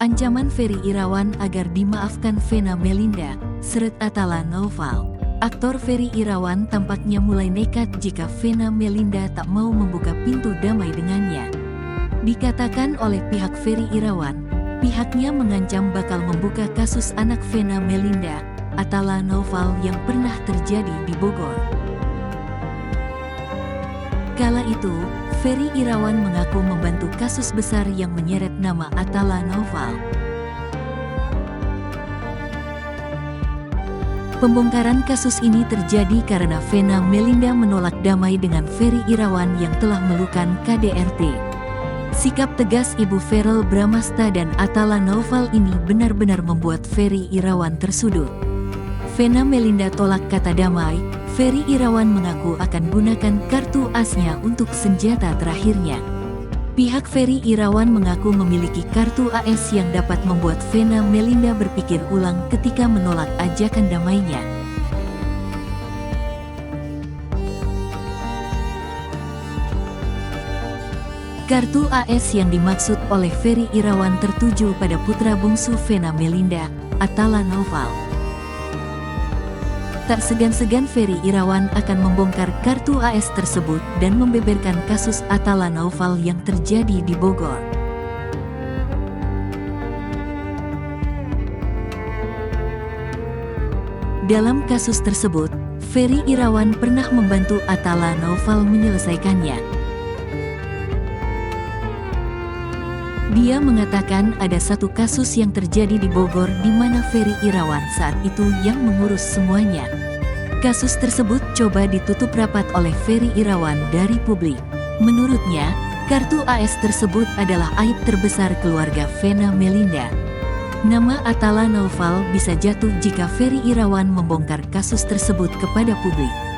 Ancaman Ferry Irawan agar dimaafkan Vena Melinda, seret Atala Naufal. Aktor Ferry Irawan tampaknya mulai nekat jika Vena Melinda tak mau membuka pintu damai dengannya. Dikatakan oleh pihak Ferry Irawan, pihaknya mengancam bakal membuka kasus anak Vena Melinda, Atala Naufal yang pernah terjadi di Bogor. Kala itu, Ferry Irawan mengaku membantu kasus besar yang menyeret nama Atala Naufal. Pembongkaran kasus ini terjadi karena Vena Melinda menolak damai dengan Ferry Irawan yang telah melukan KDRT. Sikap tegas Ibu Verrel Bramasta dan Atala Naufal ini benar-benar membuat Ferry Irawan tersudut. Vena Melinda tolak kata damai, Ferry Irawan mengaku akan gunakan kartu asnya untuk senjata terakhirnya. Pihak Ferry Irawan mengaku memiliki kartu AS yang dapat membuat Vena Melinda berpikir ulang ketika menolak ajakan damainya. Kartu AS yang dimaksud oleh Ferry Irawan tertuju pada putra bungsu Vena Melinda, Atala Naufal. Tak segan-segan Ferry Irawan akan membongkar kartu AS tersebut dan membeberkan kasus Atala Naufal yang terjadi di Bogor. Dalam kasus tersebut, Ferry Irawan pernah membantu Atala Naufal menyelesaikannya. Dia mengatakan ada satu kasus yang terjadi di Bogor di mana Ferry Irawan saat itu yang mengurus semuanya. Kasus tersebut coba ditutup rapat oleh Ferry Irawan dari publik. Menurutnya, kartu AS tersebut adalah aib terbesar keluarga Vena Melinda. Nama Atala Naufal bisa jatuh jika Ferry Irawan membongkar kasus tersebut kepada publik.